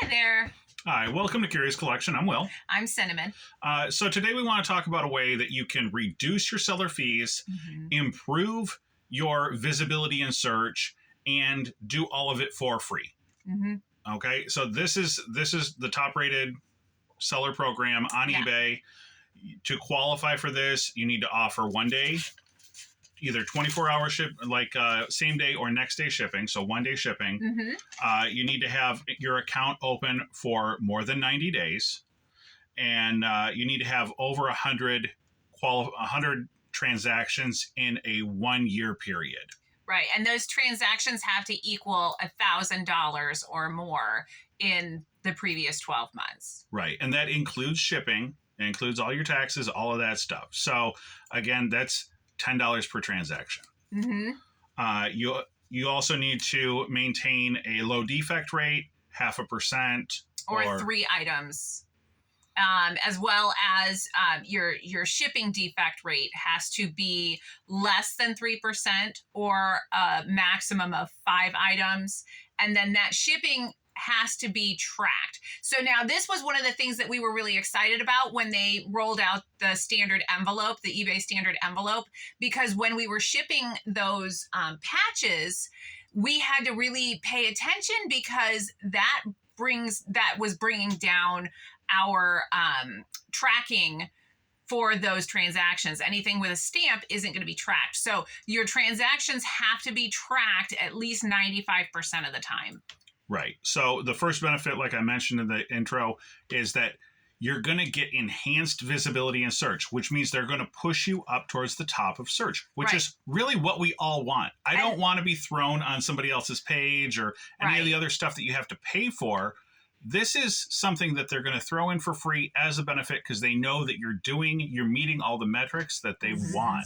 Hi there. Hi, welcome to Curious Collection. I'm Will. I'm Cinnamon. So today we want to talk about a way that you can reduce your seller fees, improve your visibility in search, and do all of it for free. Okay, so this is the top rated seller program on eBay. To qualify for this, you need to offer 1 day, either 24-hour ship, like same day or next day shipping. So 1 day shipping. You need to have your account open for more than 90 days. And you need to have over 100 transactions in a 1 year period. Right. And those transactions have to equal $1,000 or more in the previous 12 months. Right. And that includes shipping. It includes all your taxes, all of that stuff. So again, that's $10 per transaction. You also need to maintain a low defect rate, 0.5%, or 3 items. As well as your shipping defect rate has to be less than 3% or a maximum of 5 items. And then that shipping has to be tracked. So now this was one of the things that we were really excited about when they rolled out the standard envelope, the eBay standard envelope, because when we were shipping those patches, we had to really pay attention because that was bringing down our tracking for those transactions. Anything with a stamp isn't going to be tracked. So your transactions have to be tracked at least 95% of the time. Right. So the first benefit, like I mentioned in the intro, is that you're going to get enhanced visibility in search, which means they're going to push you up towards the top of search, which is really what we all want. I don't want to be thrown on somebody else's page or any of the other stuff that you have to pay for. This is something that they're going to throw in for free as a benefit because they know that you're meeting all the metrics that they want.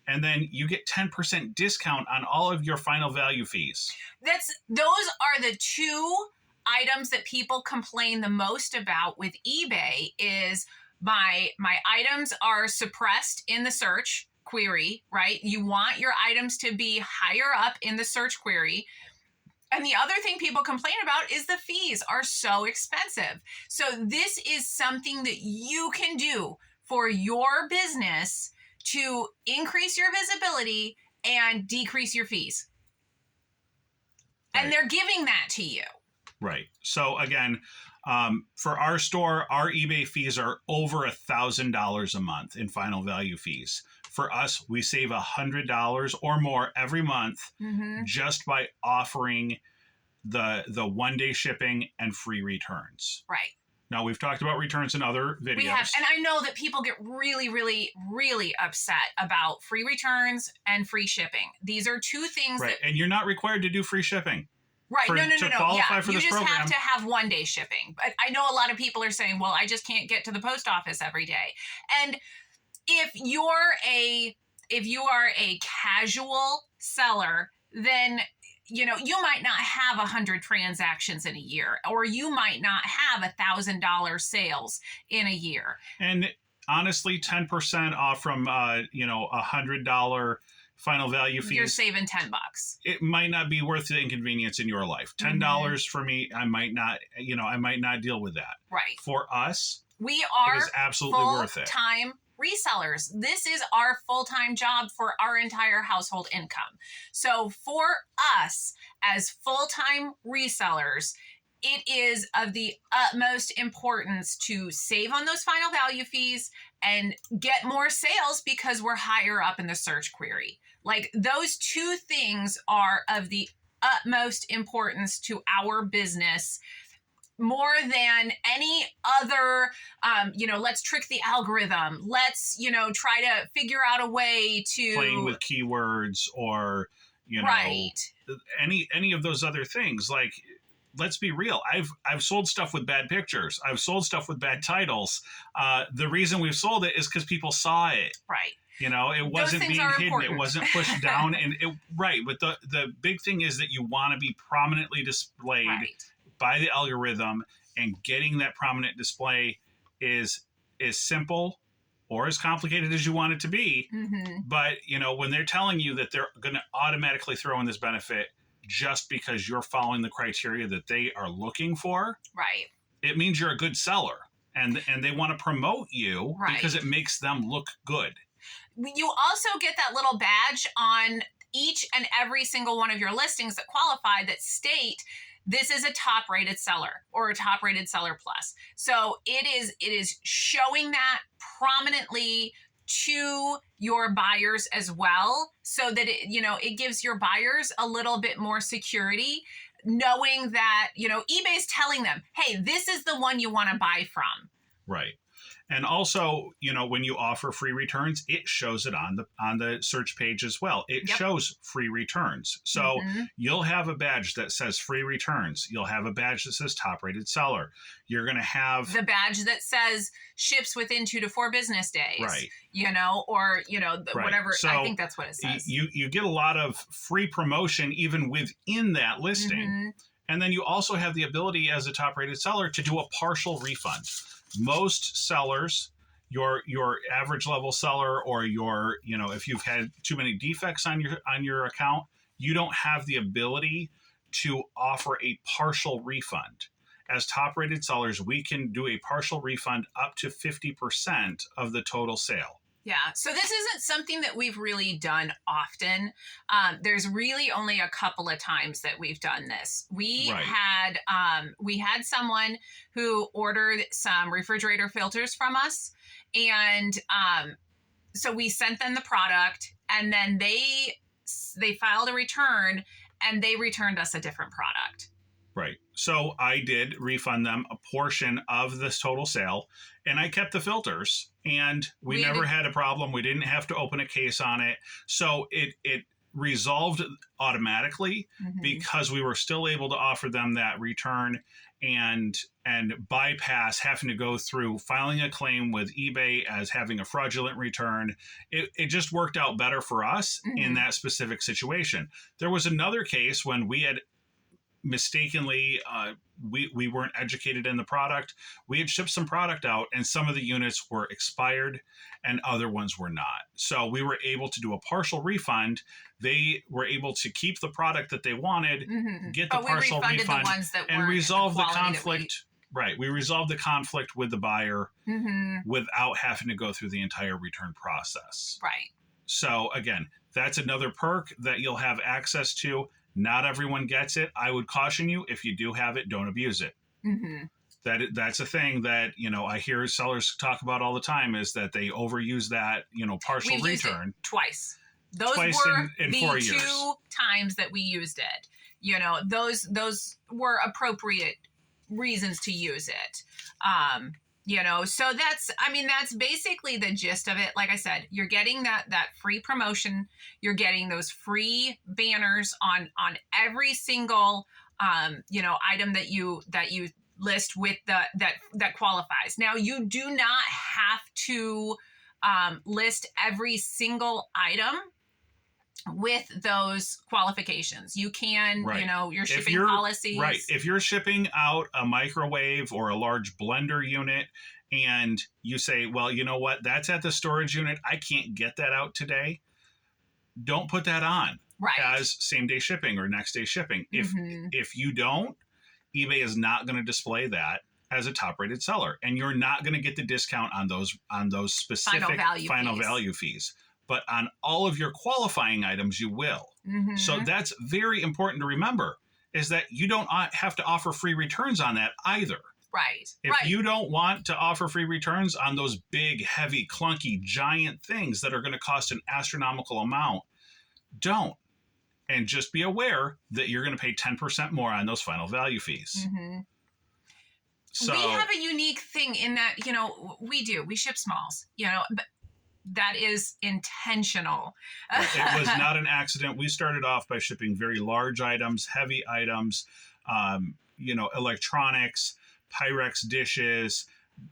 And then you get 10% discount on all of your final value fees. Those are the 2 items that people complain the most about with eBay is my items are suppressed in the search query, right? You want your items to be higher up in the search query. And the other thing people complain about is the fees are so expensive. So this is something that you can do for your business to increase your visibility and decrease your fees. And they're giving that to you. Right. So again, for our store, our eBay fees are over $1,000 a month in final value fees. For us, we save $100 or more every month just by offering the 1 day shipping and free returns. Right. Now, we've talked about returns in other videos. We have, and I know that people get really, really, really upset about free returns and free shipping. These are 2 things and you're not required to do free shipping. Right. No. Qualify for you this just program. have to have 1 day shipping. But I know a lot of people are saying, well, I just can't get to the post office every day. And if you are a casual seller, then you might not have 100 transactions in a year, or you might not have $1,000 sales in a year. And honestly, 10% off from $100 final value fees. You're saving $10. It might not be worth the inconvenience in your life. $10 for me, I might not deal with that. Right. For us, we are it is absolutely worth it. Full-time resellers. This is our full-time job for our entire household income. So for us as full-time resellers, it is of the utmost importance to save on those final value fees and get more sales because we're higher up in the search query. Like those 2 things are of the utmost importance to our business, more than any other, let's trick the algorithm. Let's, try to figure out a way to playing with keywords or, any of those other things. Like, let's be real. I've sold stuff with bad pictures. I've sold stuff with bad titles. The reason we've sold it is because people saw it. Right. It wasn't being hidden. Important. It wasn't pushed down. But the big thing is that you want to be prominently displayed by the algorithm, and getting that prominent display is simple or as complicated as you want it to be. But, when they're telling you that they're going to automatically throw in this benefit, just because you're following the criteria that they are looking for. Right. It means you're a good seller, and they want to promote you Right. because it makes them look good. You also get that little badge on each and every single one of your listings that qualify that state this is a top rated seller or a top rated seller plus. So it is showing that prominently to your buyers as well, so that it gives your buyers a little bit more security, knowing that eBay's telling them, hey, this is the one you want to buy from. Right. And also, when you offer free returns, it shows it on the search page as well. It shows free returns. So you'll have a badge that says free returns. You'll have a badge that says top rated seller. You're going to have the badge that says ships within 2 to 4 business days. Right. Whatever. So I think that's what it says. You get a lot of free promotion even within that listing. And then you also have the ability as a top rated seller to do a partial refund. Most sellers, your average level seller, or if you've had too many defects on your account, you don't have the ability to offer a partial refund. As top rated sellers, we can do a partial refund up to 50% of the total sale. Yeah. So this isn't something that we've really done often. There's really only a couple of times that we've done this. We had someone who ordered some refrigerator filters from us, and so we sent them the product, and then they filed a return, and they returned us a different product. Right. So I did refund them a portion of this total sale, and I kept the filters, and we never had a problem. We didn't have to open a case on it. So it resolved automatically because we were still able to offer them that return and bypass having to go through filing a claim with eBay as having a fraudulent return. It just worked out better for us in that specific situation. There was another case when we had mistakenly, we weren't educated in the product. We had shipped some product out, and some of the units were expired and other ones were not. So we were able to do a partial refund. They were able to keep the product that they wanted, get the partial refund, and resolve the conflict. Right. We resolved the conflict with the buyer without having to go through the entire return process. Right. So again, that's another perk that you'll have access to. Not everyone gets it. I would caution you, if you do have it, don't abuse it. That's a thing that, I hear sellers talk about all the time, is that they overuse that, partial We've return. used it twice. Those twice were in the 4 years. 2 times that we used it. Those were appropriate reasons to use it. So that's basically the gist of it. Like I said, you're getting that free promotion. You're getting those free banners on every single, item that you list with that qualifies. Now, you do not have to list every single item with those qualifications. You can, your shipping policies. Right. If you're shipping out a microwave or a large blender unit and you say, well, you know what, that's at the storage unit, I can't get that out today, don't put that on as same day shipping or next day shipping. If you don't, eBay is not going to display that as a top rated seller, and you're not going to get the discount on those specific final value fees. But on all of your qualifying items, you will. So that's very important to remember, is that you don't have to offer free returns on that either. Right. If you don't want to offer free returns on those big, heavy, clunky, giant things that are going to cost an astronomical amount, don't. And just be aware that you're going to pay 10% more on those final value fees. So we have a unique thing in that, we ship smalls, but that is intentional. It was not an accident. We started off by shipping very large items, heavy items, electronics, Pyrex dishes,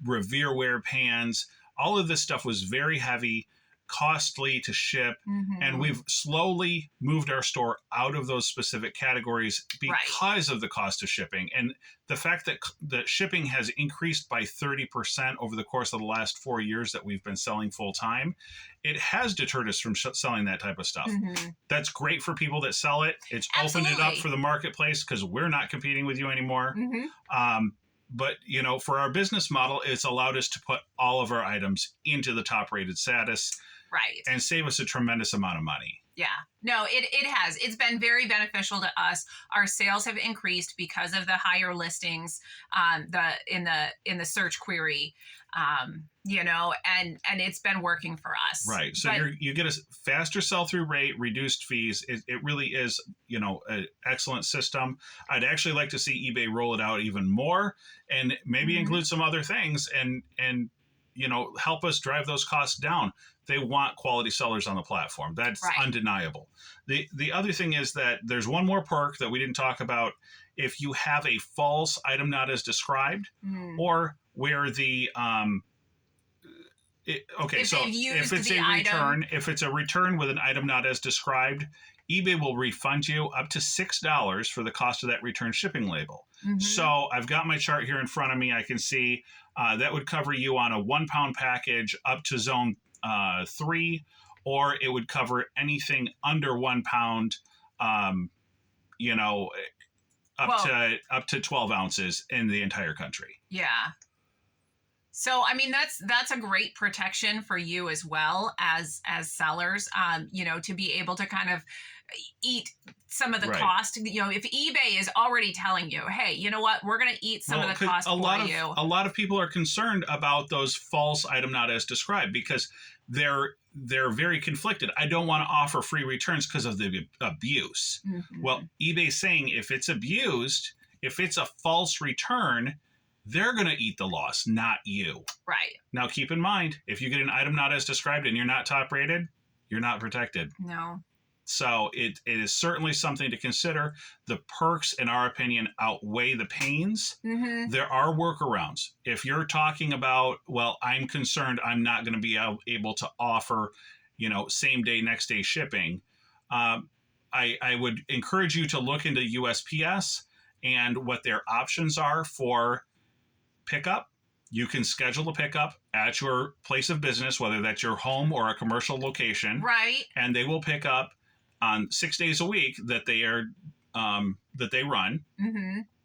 Revereware pans. All of this stuff was very heavy, costly to ship. And we've slowly moved our store out of those specific categories because of the cost of shipping. And the fact that the shipping has increased by 30% over the course of the last 4 years that we've been selling full time, it has deterred us from selling that type of stuff. That's great for people that sell it. It's opened it up for the marketplace because we're not competing with you anymore. But, you know, for our business model, it's allowed us to put all of our items into the top rated status. And save us a tremendous amount of money. Yeah, no, it has. It's been very beneficial to us. Our sales have increased because of the higher listings, in the search query, you know, and it's been working for us. Right. So you get a faster sell through rate, reduced fees. It really is, you know, an excellent system. I'd actually like to see eBay roll it out even more, and maybe include some other things, and you know, help us drive those costs down. They want quality sellers on the platform. That's undeniable. The other thing is that there's one more perk that we didn't talk about. If you have a false item not as described, or where the if it's a return, if it's a return with an item not as described, eBay will refund you up to $6 for the cost of that return shipping label. So I've got my chart here in front of me. I can see that would cover you on a 1 pound package up to zone 3, or it would cover anything under 1 pound, you know, up to 12 ounces in the entire country. Yeah. So, I mean, that's a great protection for you as well as sellers, you know, to be able to kind of eat some of the cost. You know, if eBay is already telling you, hey, you know what, we're going to eat some of the cost for you. A lot of people are concerned about those false item not as described because they're very conflicted. I don't want to offer free returns because of the abuse. Well, eBay's saying if it's abused, if it's a false return, they're going to eat the loss, not you. Right. Now, keep in mind, if you get an item not as described and you're not top rated, you're not protected. No. So it is certainly something to consider. The perks, in our opinion, outweigh the pains. There are workarounds. If you're talking about, well, I'm concerned I'm not going to be able to offer, you know, same day, next day shipping, I would encourage you to look into USPS and what their options are for pickup. You can schedule a pickup at your place of business, whether that's your home or a commercial location. Right. And they will pick up on 6 days a week that they are that they run.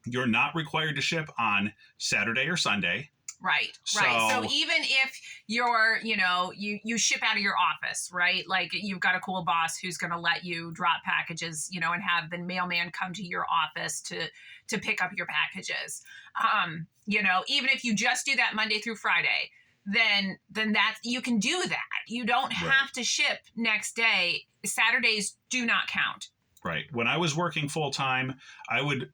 You're not required to ship on Saturday or Sunday. Right. So even if you're, you know, you ship out of your office, right? Like you've got a cool boss who's going to let you drop packages, you know, and have the mailman come to your office to pick up your packages. You know, even if you just do that Monday through Friday, then that you can do that. You don't have to ship next day. Saturdays do not count. Right. When I was working full time, I would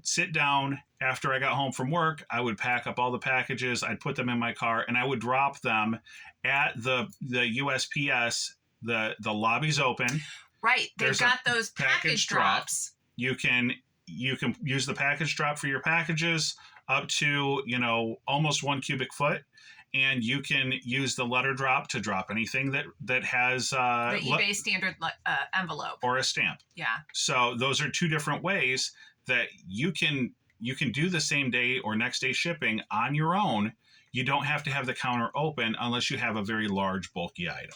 sit down after I got home from work. I would pack up all the packages. I'd put them in my car and I would drop them at the USPS. The lobby's open. Right. They've got those package drops. You can use the package drop for your packages up to, you know, almost 1 cubic foot. And you can use the letter drop to drop anything that has the eBay standard envelope or a stamp. Yeah. So those are two different ways that you can do the same day or next day shipping on your own. You don't have to have the counter open unless you have a very large, bulky item.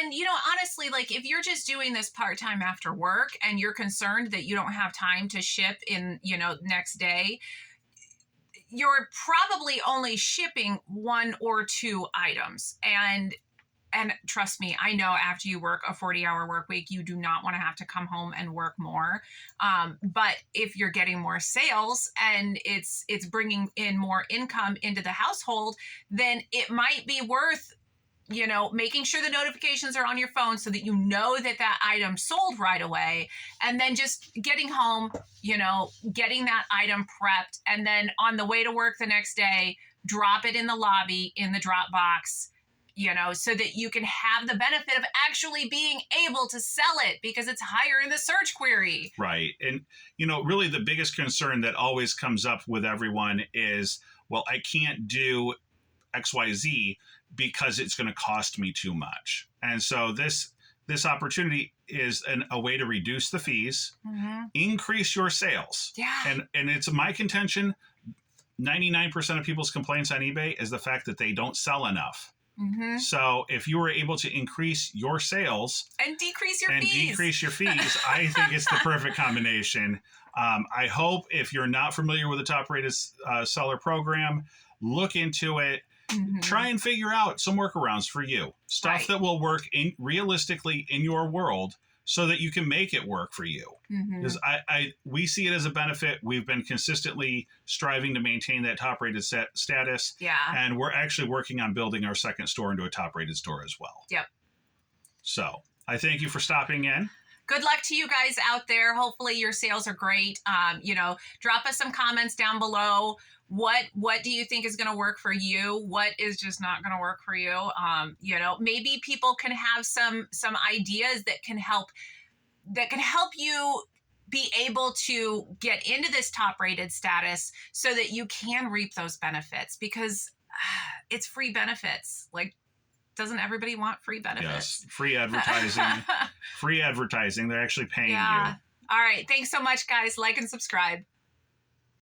And you know, honestly, like if you're just doing this part-time after work and you're concerned that you don't have time to ship in, you know, next day, you're probably only shipping 1 or 2 items. And trust me, I know after you work a 40-hour work week, you do not want to have to come home and work more. But if you're getting more sales and it's bringing in more income into the household, then it might be worth, you know, making sure the notifications are on your phone so that you know that item sold right away, and then just getting home, you know, getting that item prepped, and then on the way to work the next day, drop it in the lobby in the drop box, you know, so that you can have the benefit of actually being able to sell it because it's higher in the search query. Right. And, you know, really the biggest concern that always comes up with everyone is, well, I can't do XYZ because it's going to cost me too much. And so this opportunity is a way to reduce the fees, increase your sales. Yeah. And it's my contention, 99% of people's complaints on eBay is the fact that they don't sell enough. So if you were able to increase your sales and decrease your fees, I think it's the perfect combination. I hope if you're not familiar with the Top Rated Seller program, look into it. Try and figure out some workarounds for you. Stuff that will work realistically in your world so that you can make it work for you. Because we see it as a benefit. We've been consistently striving to maintain that top rated status. Yeah. And we're actually working on building our second store into a top rated store as well. Yep. So I thank you for stopping in. Good luck to you guys out there. Hopefully your sales are great. Drop us some comments down below. What do you think is going to work for you? What is just not going to work for you? Maybe people can have some ideas that can help you be able to get into this top rated status so that you can reap those benefits, because it's free benefits. Like, doesn't everybody want free benefits? Yes, free advertising. Free advertising. They're actually paying you. All right. Thanks so much, guys. Like and subscribe.